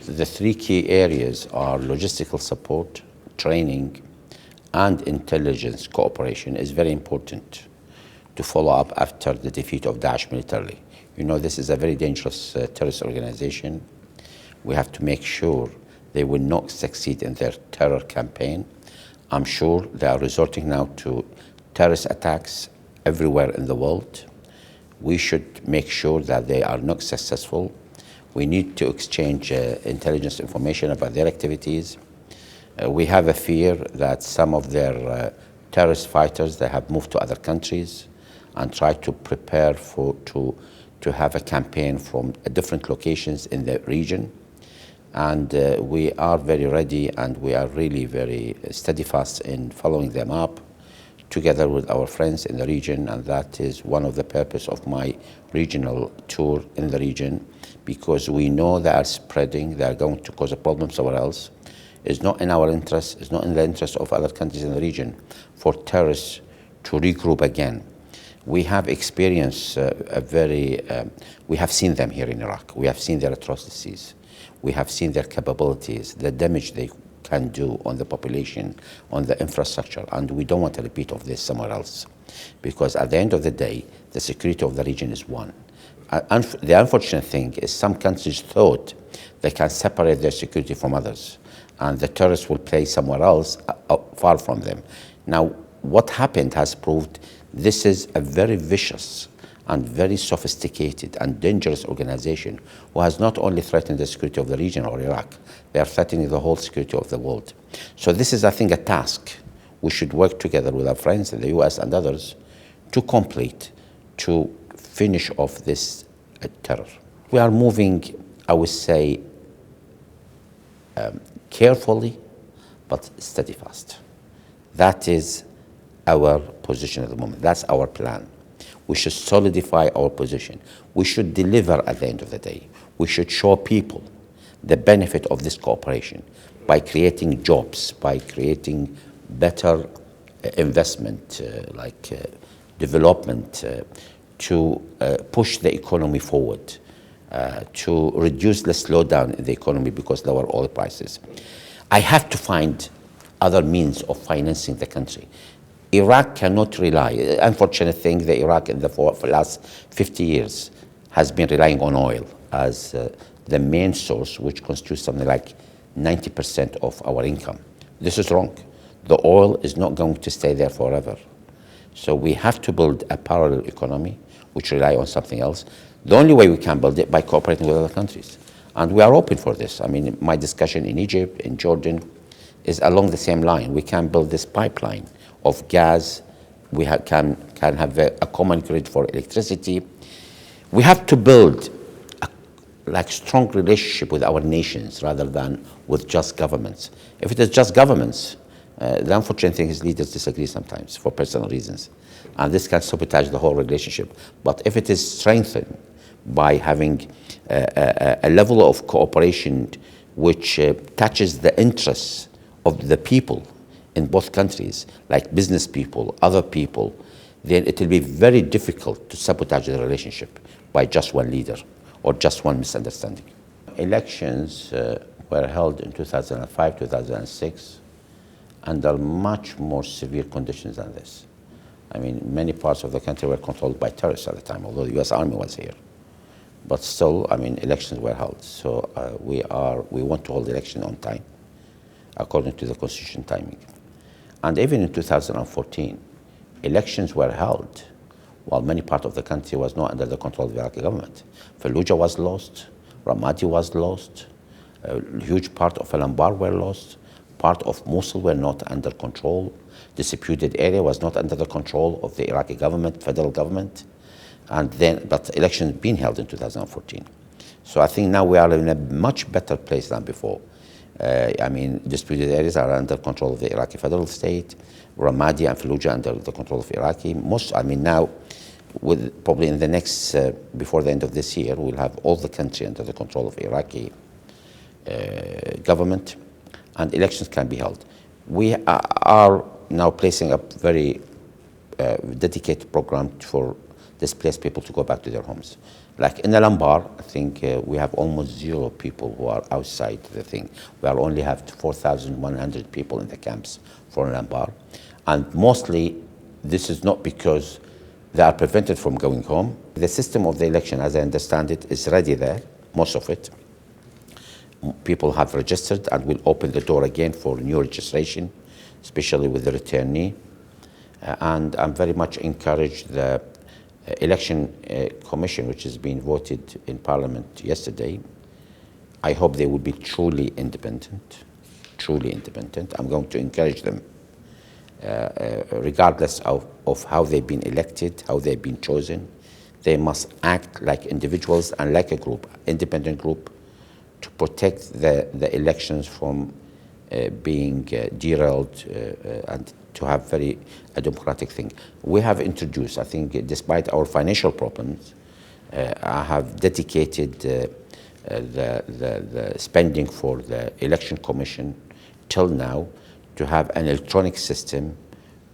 The three key areas are logistical support, training, and intelligence cooperation is very important to follow up after the defeat of Daesh militarily. You know, this is a very dangerous terrorist organization. We have to make sure they will not succeed in their terror campaign. I'm sure they are resorting now to terrorist attacks everywhere in the world. We should make sure that they are not successful. We need to exchange intelligence information about their activities. We have a fear that some of their terrorist fighters, they have moved to other countries and try to prepare to have a campaign from different locations in the region. And we are very ready, and we are really very steadfast in following them up together with our friends in the region. And that is one of the purpose of my regional tour in the region, because we know they are spreading, they are going to cause a problem somewhere else. It's not in our interest, it's not in the interest of other countries in the region for terrorists to regroup again. We have experienced we have seen them here in Iraq. We have seen their atrocities. We have seen their capabilities, the damage they can do on the population, on the infrastructure, and we don't want a repeat of this somewhere else. Because at the end of the day, the security of the region is one. The unfortunate thing is some countries thought they can separate their security from others, and the terrorists will play somewhere else, far from them. Now, what happened has proved this is a very vicious and very sophisticated and dangerous organization who has not only threatened the security of the region or Iraq, they are threatening the whole security of the world. So this is, I think, a task we should work together with our friends in the US and others to complete, to finish off this terror. We are moving, I would say, carefully, but steadfast. That is our position at the moment. That's our plan. We should solidify our position. We should deliver at the end of the day. We should show people the benefit of this cooperation by creating jobs, by creating better investment, development, to push the economy forward, to reduce the slowdown in the economy because lower oil prices. I have to find other means of financing the country. Iraq cannot rely. Unfortunate thing, the Iraq in the last 50 years has been relying on oil as the main source, which constitutes something like 90% of our income. This is wrong. The oil is not going to stay there forever. So we have to build a parallel economy which rely on something else. The only way we can build it by cooperating with other countries. And we are open for this. I mean, my discussion in Egypt, in Jordan, is along the same line. We can build this pipeline of gas. We can have a common grid for electricity. We have to build a strong relationship with our nations rather than with just governments. If it is just governments, the unfortunate thing is leaders disagree sometimes for personal reasons. And this can sabotage the whole relationship. But if it is strengthened by having a level of cooperation which touches the interests of the people in both countries, like business people, other people, then it will be very difficult to sabotage the relationship by just one leader or just one misunderstanding. Elections were held in 2005, 2006, under much more severe conditions than this. I mean, many parts of the country were controlled by terrorists at the time, although the US Army was here. But still, I mean, elections were held. So we want to hold election on time, according to the constitution timing. And even in 2014, elections were held while many parts of the country was not under the control of the Iraqi government. Fallujah was lost, Ramadi was lost, a huge part of Al-Anbar were lost, part of Mosul were not under control, disputed area was not under the control of the Iraqi government, federal government, but elections being held in 2014. So I think now we are in a much better place than before. I mean, disputed areas are under control of the Iraqi federal state, Ramadi and Fallujah under the control of Iraqi. Now, probably in the next, before the end of this year, we'll have all the country under the control of Iraqi government, and elections can be held. We are now placing a very dedicated program for displaced people to go back to their homes. Like in Al-Anbar, I think we have almost 0 people who are outside the thing. We only have 4,100 people in the camps for Al-Anbar. And mostly, this is not because they are prevented from going home. The system of the election, as I understand it, is ready there, most of it. People have registered and will open the door again for new registration, especially with the returnee. And I'm very much encouraged the election commission, which has been voted in Parliament yesterday. I hope they will be truly independent, truly independent. I'm going to encourage them, regardless of how they've been elected, how they've been chosen. They must act like individuals and like a group, independent group, to protect the elections from being derailed and to have a democratic thing. We have introduced, I think, despite our financial problems, I have dedicated the spending for the election commission till now to have an electronic system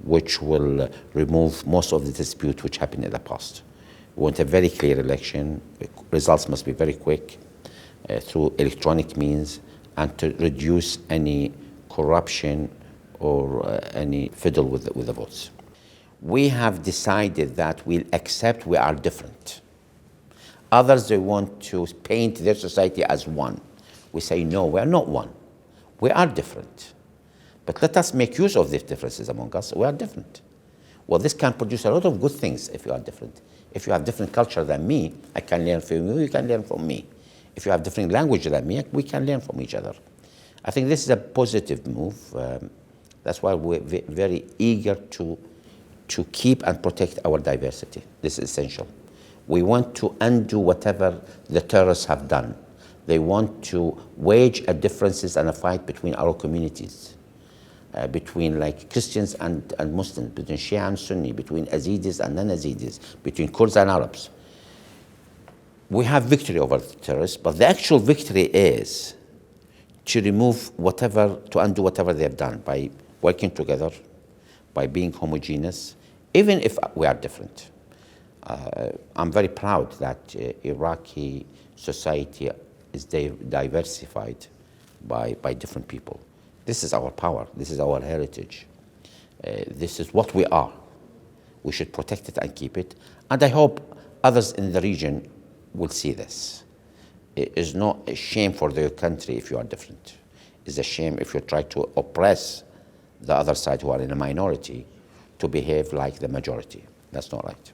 which will remove most of the dispute which happened in the past. We want a very clear election. Results must be very quick through electronic means, and to reduce any corruption or any fiddle with the votes. We have decided that we'll accept we are different. Others, they want to paint their society as one. We say, no, we are not one. We are different. But let us make use of these differences among us. We are different. Well, this can produce a lot of good things if you are different. If you have different culture than me, I can learn from you, you can learn from me. If you have different language than me, we can learn from each other. I think this is a positive move. That's why we're very eager to keep and protect our diversity. This is essential. We want to undo whatever the terrorists have done. They want to wage a differences and a fight between our communities, between like Christians and Muslims, between Shia and Sunni, between Yazidis and non-Yazidis, between Kurds and Arabs. We have victory over the terrorists, but the actual victory is to undo whatever they have done by working together, by being homogeneous, even if we are different. I'm very proud that Iraqi society is diversified by different people. This is our power, this is our heritage. This is what we are. We should protect it and keep it. And I hope others in the region will see this. It is not a shame for their country if you are different. It's a shame if you try to oppress the other side who are in a minority to behave like the majority. That's not right.